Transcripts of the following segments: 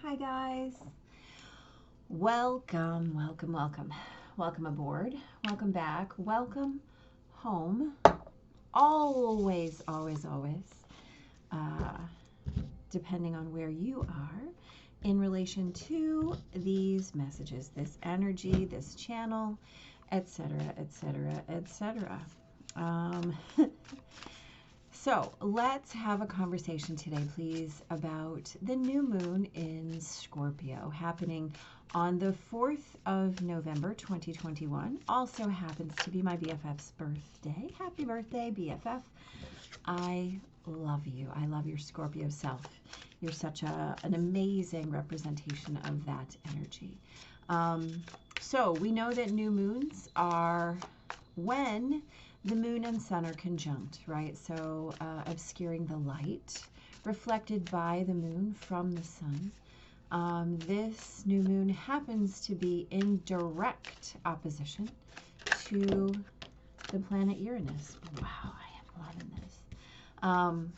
Hi guys. Welcome, welcome, welcome. Welcome aboard. Welcome back. Welcome home. Always, always, always. Depending on where you are in relation to these messages, this energy, this channel, etc., etc., etc. So let's have a conversation today, please, about the new moon in Scorpio happening on the 4th of November, 2021. Also happens to be my BFF's birthday. Happy birthday, BFF. I love you. I love your Scorpio self. You're such an amazing representation of that energy. So we know that new moons are when the moon and sun are conjunct, right? So obscuring the light reflected by the moon from the sun. This new moon happens to be in direct opposition to the planet Uranus. Wow, I am loving this.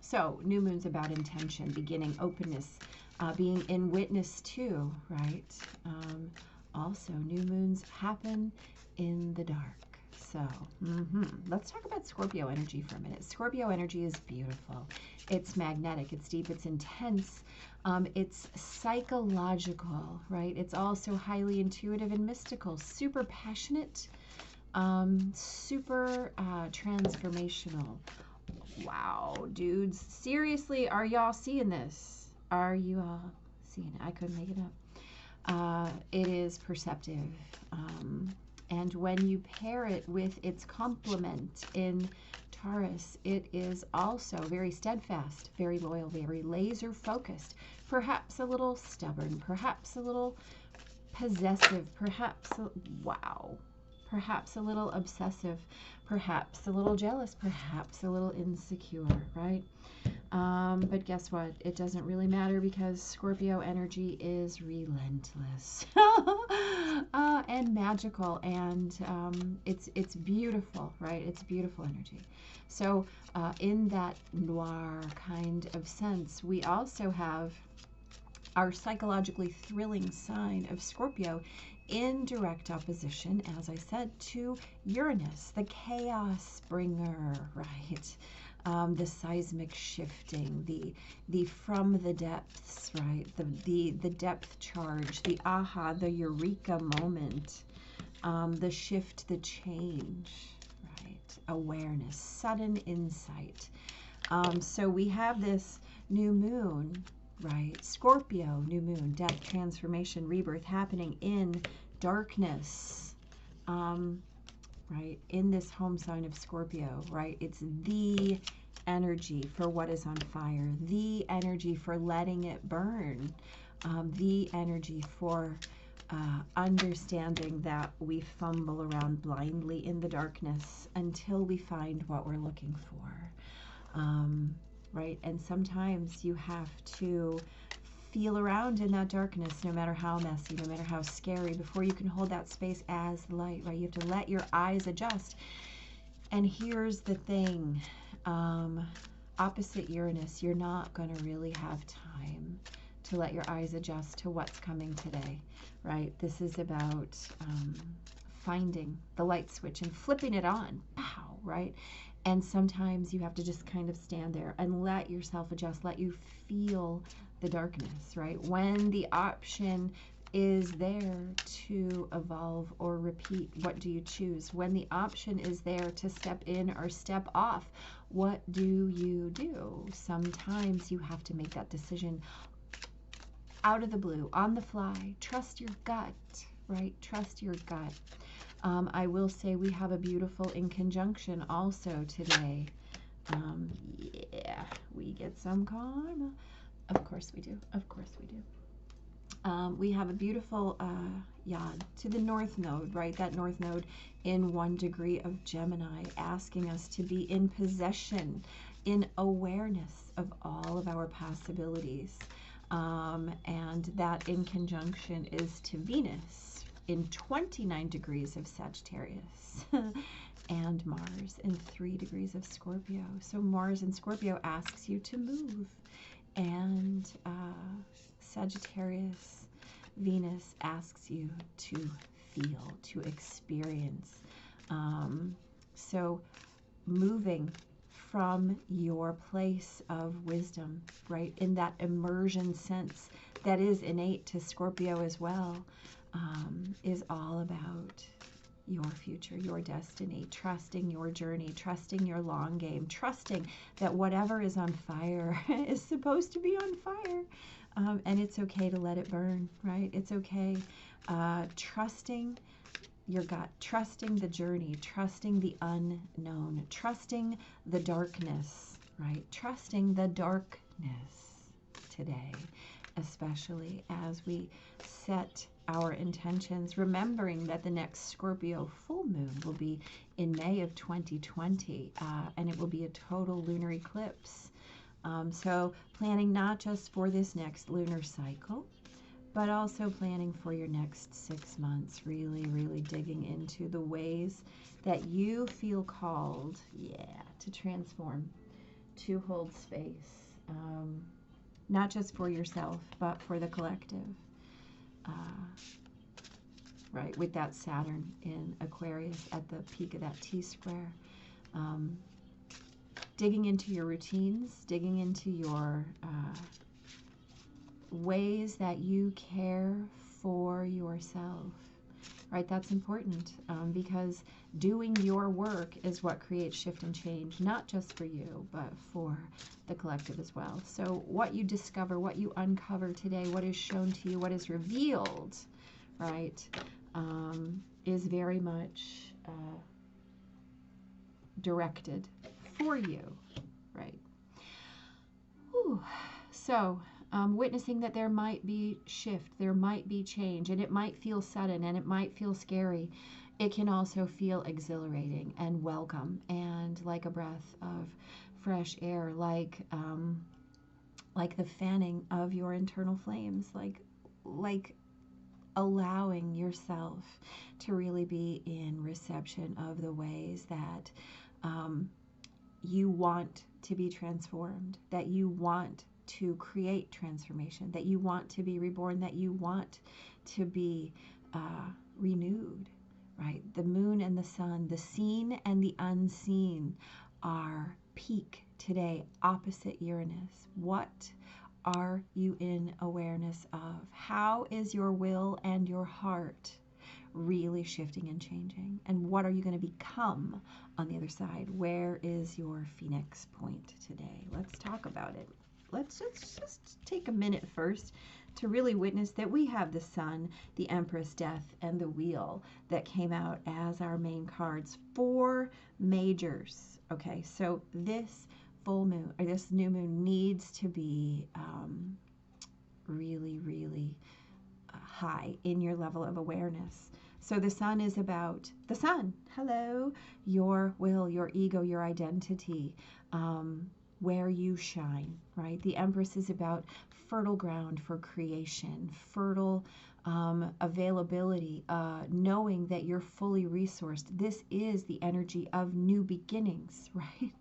So new moon's about intention, beginning, openness, being in witness to, right? Also, new moons happen in the dark. So, let's talk about Scorpio energy for a minute. Scorpio energy is beautiful. It's magnetic, it's deep, it's intense, it's psychological, right? It's also highly intuitive and mystical, super passionate, super transformational. Wow, dudes. Seriously, are y'all seeing this? Are you all seeing it? I couldn't make it up. It is perceptive. And when you pair it with its complement in Taurus, it is also very steadfast, very loyal, very laser focused, perhaps a little stubborn, perhaps a little possessive, perhaps a little obsessive, perhaps a little jealous, perhaps a little insecure, right? But guess what? It doesn't really matter because Scorpio energy is relentless and magical, and it's beautiful, right? It's beautiful energy. So in that noir kind of sense, we also have our psychologically thrilling sign of Scorpio in direct opposition, as I said, to Uranus, the chaos bringer, right? The seismic shifting, the from the depths, right? The depth charge, the aha, the eureka moment, the shift, the change, right? Awareness, sudden insight. So we have this new moon, right? Scorpio, new moon, death, transformation, rebirth happening in darkness, right? In this home sign of Scorpio, right? It's the energy for what is on fire, the energy for letting it burn, the energy for understanding that we fumble around blindly in the darkness until we find what we're looking for, right? And sometimes you have to feel around in that darkness, no matter how messy, no matter how scary, before you can hold that space as light, right? You have to let your eyes adjust. And here's the thing, opposite Uranus, you're not going to really have time to let your eyes adjust to what's coming today, right? This is about finding the light switch and flipping it on, pow, right? And sometimes you have to just kind of stand there and let yourself adjust, let you feel the darkness, right? When the option is there to evolve or repeat, what do you choose? When the option is there to step in or step off, what do you do? Sometimes you have to make that decision out of the blue, on the fly. Trust your gut, right? Trust your gut. I will say we have a beautiful in conjunction also today. Yeah, we get some karma. Of course we do. Of course we do. We have a beautiful yod to the North Node, right? That North Node in 1 degree of Gemini, asking us to be in possession, in awareness of all of our possibilities. And that in conjunction is to Venus in 29 degrees of Sagittarius and Mars in 3 degrees of Scorpio. So Mars in Scorpio asks you to move and Sagittarius, Venus asks you to feel, to experience. So moving from your place of wisdom, right, in that immersion sense that is innate to Scorpio as well, is all about your future, your destiny, trusting your journey, trusting your long game, trusting that whatever is on fire is supposed to be on fire. And it's okay to let it burn, right? It's okay. Trusting your gut, trusting the journey, trusting the unknown, trusting the darkness, right? Trusting the darkness today, especially as we set our intentions, remembering that the next Scorpio full moon will be in May of 2020, and it will be a total lunar eclipse. So planning not just for this next lunar cycle, but also planning for your next 6 months, really, really digging into the ways that you feel called, to transform, to hold space, not just for yourself, but for the collective. Right, with that Saturn in Aquarius at the peak of that T-square. Digging into your routines, digging into your ways that you care for yourself, right? That's important, because doing your work is what creates shift and change, not just for you, but for the collective as well. So what you discover, what you uncover today, what is shown to you, what is revealed, right, is very much directed for you, right? Whew. So witnessing that there might be shift, there might be change, and it might feel sudden and it might feel scary. It can also feel exhilarating and welcome and like a breath of fresh air, like the fanning of your internal flames, like allowing yourself to really be in reception of the ways that you want to be transformed, that you want to create transformation, that you want to be reborn, that you want to be renewed, right? The moon and the sun, the seen and the unseen are peak today, opposite Uranus. What are you in awareness of? How is your will and your heart really shifting and changing? And what are you going to become on the other side? Where is your Phoenix point today? Let's talk about it. Let's just take a minute first to really witness that we have the Sun, the Empress, Death, and the Wheel that came out as our main cards. 4 majors. Okay, so this full moon, or this new moon, needs to be really, really high in your level of awareness. So the Sun is about the Sun. Hello, your will, your ego, your identity, where you shine, right? The Empress is about fertile ground for creation, fertile availability, knowing that you're fully resourced. This is the energy of new beginnings, right?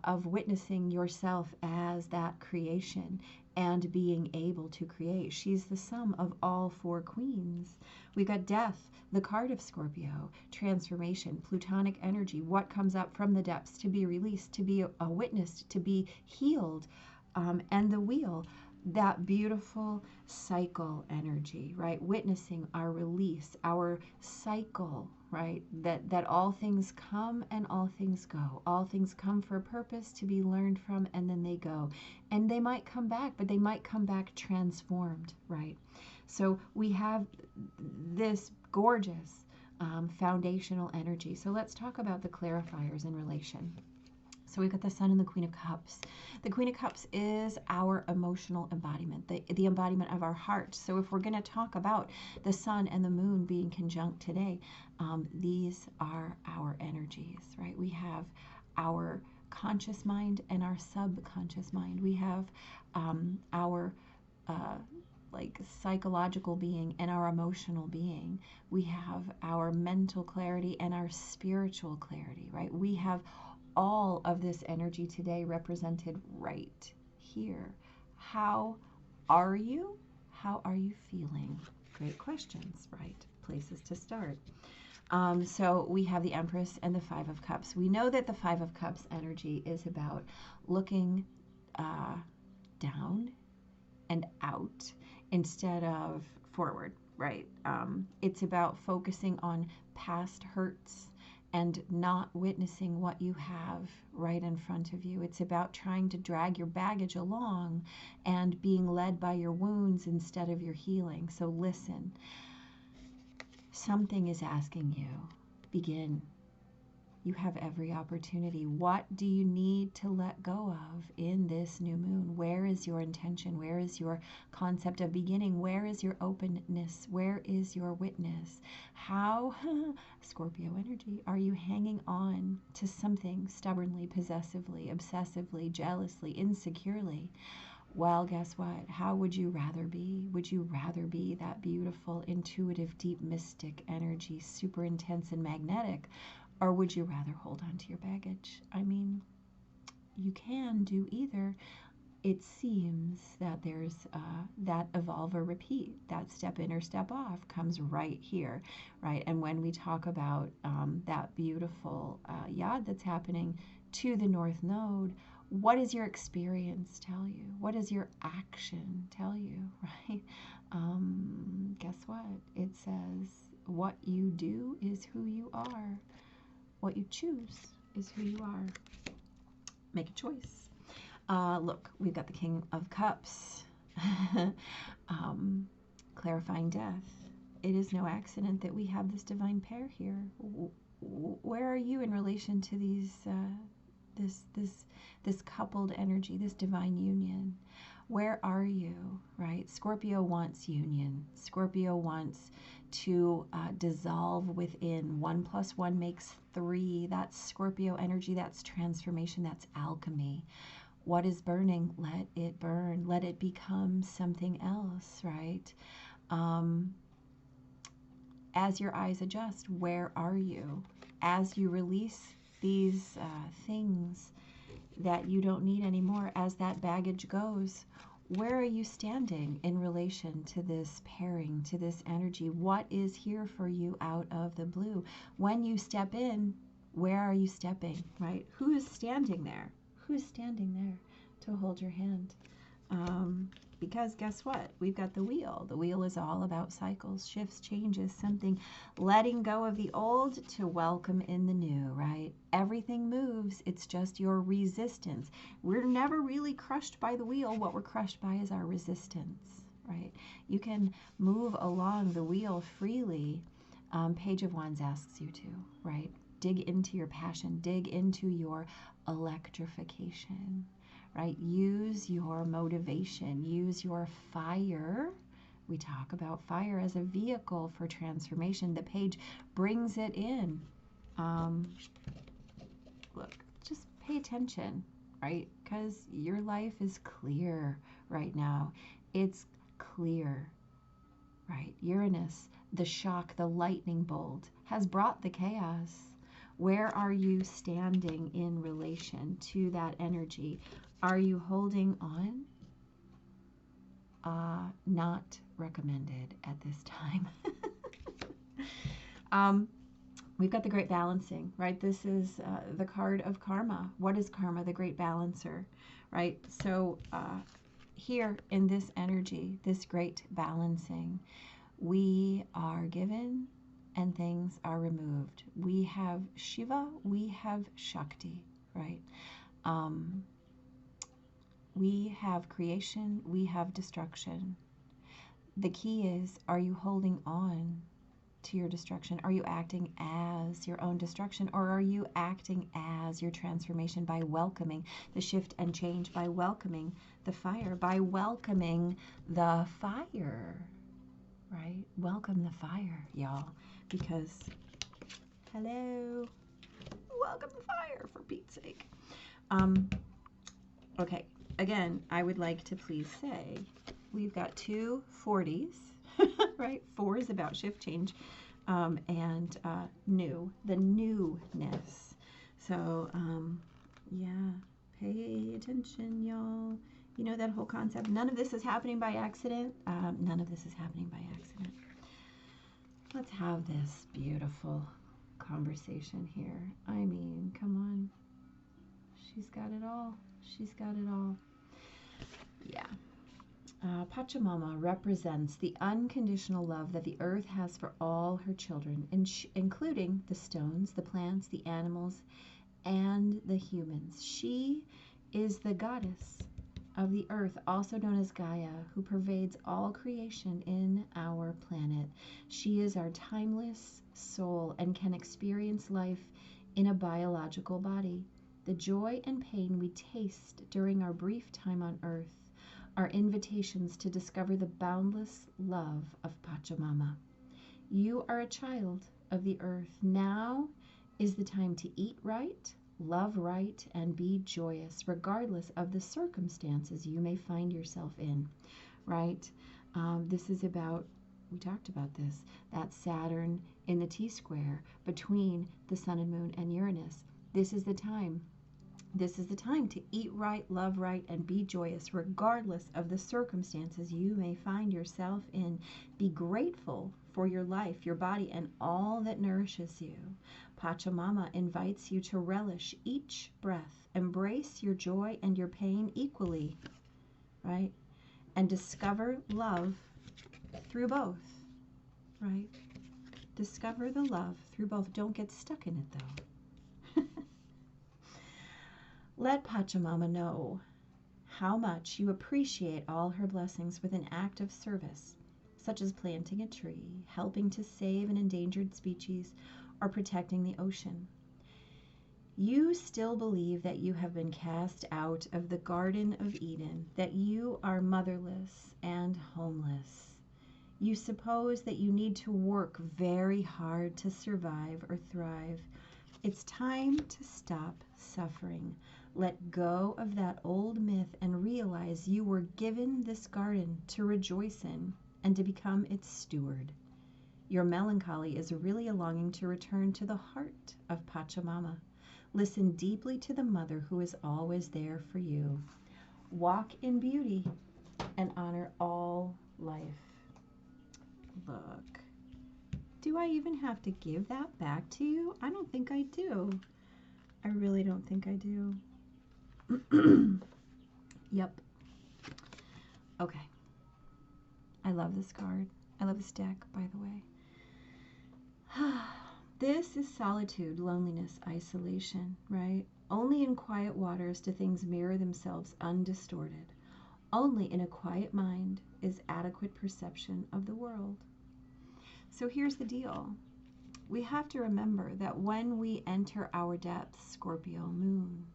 Of witnessing yourself as that creation and being able to create. She's the sum of all 4 queens. We've got Death, the card of Scorpio, transformation, plutonic energy, what comes up from the depths to be released, to be witnessed, to be healed, and the Wheel, that beautiful cycle energy, right? Witnessing our release, our cycle, right? That all things come and all things go. All things come for a purpose to be learned from, and then they go. And they might come back, but they might come back transformed, right? So we have this gorgeous foundational energy. So let's talk about the clarifiers in relation. So we've got the Sun and the Queen of Cups. The Queen of Cups is our emotional embodiment, the embodiment of our heart. So if we're going to talk about the Sun and the Moon being conjunct today, these are our energies, right? We have our conscious mind and our subconscious mind. We have our psychological being and our emotional being. We have our mental clarity and our spiritual clarity, right? We have all of this energy today represented right here. How are you How are you feeling? Great questions, right? Places to start. So we have the Empress and the Five of Cups. We know that the Five of Cups energy is about looking down and out instead of forward, right? It's about focusing on past hurts and not witnessing what you have right in front of you. It's about trying to drag your baggage along and being led by your wounds instead of your healing. So listen, something is asking you, begin. You have every opportunity. What do you need to let go of in this new moon? Where is your intention? Where is your concept of beginning? Where is your openness? Where is your witness? How, Scorpio energy, are you hanging on to something stubbornly, possessively, obsessively, jealously, insecurely? Well, guess what? How would you rather be? Would you rather be that beautiful, intuitive, deep, mystic energy, super intense and magnetic? Or would you rather hold on to your baggage? I mean, you can do either. It seems that there's that evolve or repeat, that step in or step off comes right here, right? And when we talk about that beautiful yod that's happening to the North Node, what does your experience tell you? What does your action tell you, right? Guess what? It says what you do is who you are. What you choose is who you are. Make a choice. Look, we've got the King of Cups. Clarifying death. It is no accident that we have this divine pair here. Where are you in relation to these, this coupled energy, this divine union? Where are you, right? Scorpio wants union. Scorpio wants to dissolve within. 1 + 1 makes 3. That's Scorpio energy. That's transformation. That's alchemy. What is burning? Let it burn. Let it become something else, right? As your eyes adjust, where are you? As you release these things that you don't need anymore, as that baggage goes, where are you standing in relation to this pairing, to this energy? What is here for you out of the blue? When you step in, where are you stepping, right? Who is standing there? Who's standing there to hold your hand? Because guess what? We've got the wheel. The wheel is all about cycles, shifts, changes, something letting go of the old to welcome in the new, right? Everything moves. It's just your resistance. We're never really crushed by the wheel. What we're crushed by is our resistance, right? You can move along the wheel freely. Page of Wands asks you to, right? Dig into your passion. Dig into your electrification. Right? Use your motivation, use your fire. We talk about fire as a vehicle for transformation. The page brings it in. Look, just pay attention, right? Because your life is clear right now. It's clear, right? Uranus, the shock, the lightning bolt, has brought the chaos. Where are you standing in relation to that energy? Are you holding on? Not recommended at this time. We've got the Great Balancing, right? This is the card of karma. What is karma? The Great Balancer, right? So here in this energy, this Great Balancing, we are given and things are removed. We have Shiva, we have Shakti, right? We have creation, we have destruction. The key is, are you holding on to your destruction? Are you acting as your own destruction, or are you acting as your transformation by welcoming the shift and change, by welcoming the fire, by welcoming the fire, right? Welcome the fire, y'all, because, hello, welcome the fire, for Pete's sake. Okay. Again, I would like to please say we've got 2 40s, right? 4 is about shift, change, and new, the newness. So, yeah, pay attention, y'all. You know that whole concept? None of this is happening by accident. None of this is happening by accident. Let's have this beautiful conversation here. I mean, come on. She's got it all. She's got it all. Yeah. Pachamama represents the unconditional love that the earth has for all her children, including the stones, the plants, the animals, and the humans. She is the goddess of the earth, also known as Gaia, who pervades all creation in our planet. She is our timeless soul and can experience life in a biological body. The joy and pain we taste during our brief time on earth are invitations to discover the boundless love of Pachamama. You are a child of the earth. Now is the time to eat right, love right, and be joyous, regardless of the circumstances you may find yourself in, right? This is about, we talked about this, that Saturn in the T-square between the Sun and Moon and Uranus. This is the time. This is the time to eat right, love right, and be joyous, regardless of the circumstances you may find yourself in. Be grateful for your life, your body, and all that nourishes you. Pachamama invites you to relish each breath, embrace your joy and your pain equally, right? And discover love through both, right? Discover the love through both. Don't get stuck in it, though. Let Pachamama know how much you appreciate all her blessings with an act of service, such as planting a tree, helping to save an endangered species, or protecting the ocean. You still believe that you have been cast out of the Garden of Eden, that you are motherless and homeless. You suppose that you need to work very hard to survive or thrive. It's time to stop suffering. Let go of that old myth and realize you were given this garden to rejoice in and to become its steward. Your melancholy is really a longing to return to the heart of Pachamama. Listen deeply to the mother who is always there for you. Walk in beauty and honor all life. Look. Do I even have to give that back to you? I don't think I do. I really don't think I do. Yep. Okay. I love this card. I love this deck, by the way. This is solitude, loneliness, isolation, right? Only in quiet waters do things mirror themselves undistorted. Only in a quiet mind is adequate perception of the world. So here's the deal. We have to remember that when we enter our depths, Scorpio moon,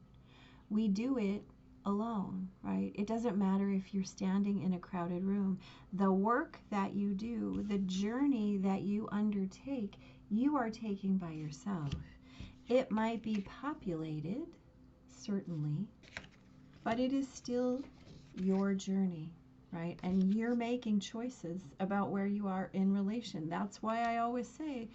we do it alone, right? It doesn't matter if you're standing in a crowded room. The work that you do, the journey that you undertake, you are taking by yourself. It might be populated, certainly, but it is still your journey, right? And you're making choices about where you are in relation. That's why I always say,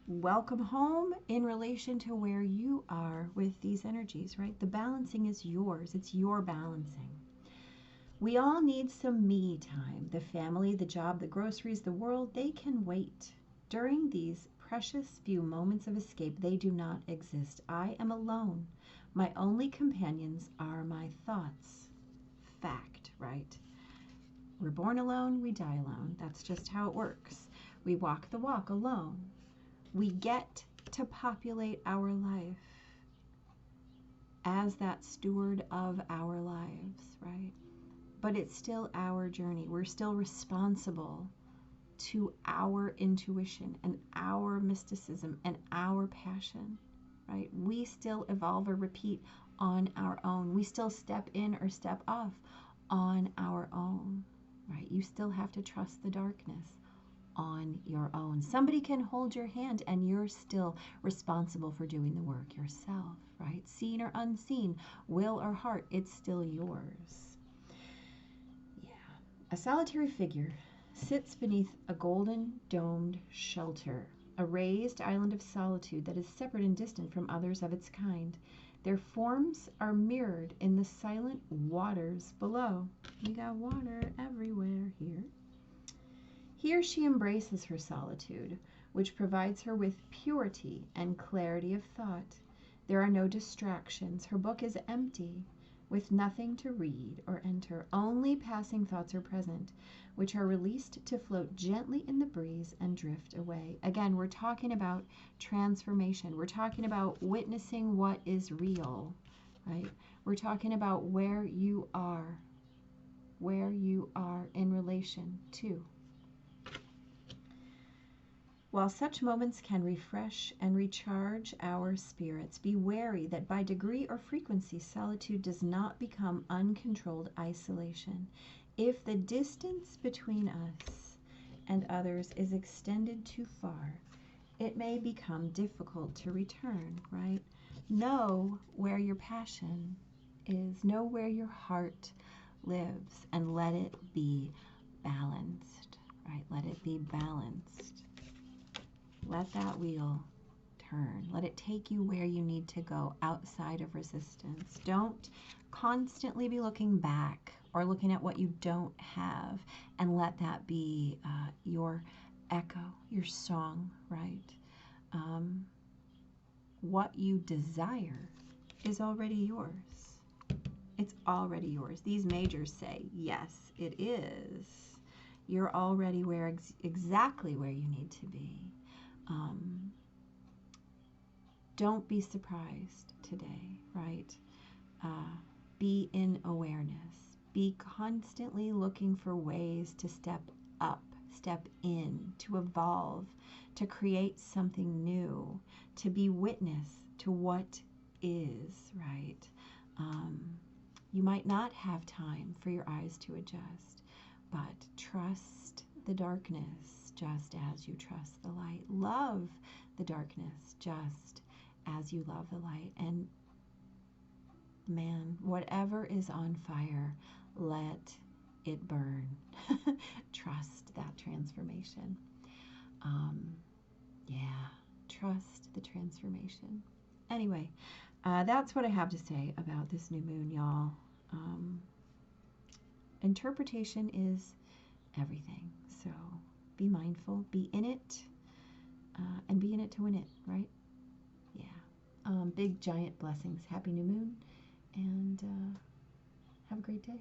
welcome home in relation to where you are with these energies, right? The balancing is yours. It's your balancing. We all need some me time. The family, the job, the groceries, the world, they can wait. During these precious few moments of escape, they do not exist. I am alone. My only companions are my thoughts. Fact, right? We're born alone, we die alone. That's just how it works. We walk the walk alone. We get to populate our life as that steward of our lives, right? But it's still our journey. We're still responsible to our intuition and our mysticism and our passion, right? We still evolve or repeat on our own. We still step in or step off on our own, right? You still have to trust the darkness on your own. Somebody can hold your hand and you're still responsible for doing the work yourself, right? Seen or unseen, will or heart, it's still yours. Yeah. A solitary figure sits beneath a golden domed shelter, a raised island of solitude that is separate and distant from others of its kind. Their forms are mirrored in the silent waters below. We got water everywhere here. Here she embraces her solitude, which provides her with purity and clarity of thought. There are no distractions. Her book is empty, with nothing to read or enter. Only passing thoughts are present, which are released to float gently in the breeze and drift away. Again, we're talking about transformation. We're talking about witnessing what is real, right? We're talking about where you are in relation to. While such moments can refresh and recharge our spirits, be wary that by degree or frequency, solitude does not become uncontrolled isolation. If the distance between us and others is extended too far, it may become difficult to return, right? Know where your passion is, know where your heart lives, and let it be balanced, right? Let it be balanced. Let that wheel turn. Let it take you where you need to go, outside of resistance. Don't constantly be looking back or looking at what you don't have, and let that be your echo, your song, right? What you desire is already yours. It's already yours. These majors say, yes, it is. You're already exactly where you need to be. Don't be surprised today, right? Be in awareness. Be constantly looking for ways to step up, step in, to evolve, to create something new, to be witness to what is, right? You might not have time for your eyes to adjust, but trust the darkness just as you trust the light. Love the darkness just as you love the light. And man, whatever is on fire, let it burn. Trust that transformation. Yeah, trust the transformation. Anyway, that's what I have to say about this new moon, y'all. Interpretation is everything. So be mindful, be in it, and be in it to win it, right? Yeah. Big, giant blessings. Happy new moon, and have a great day.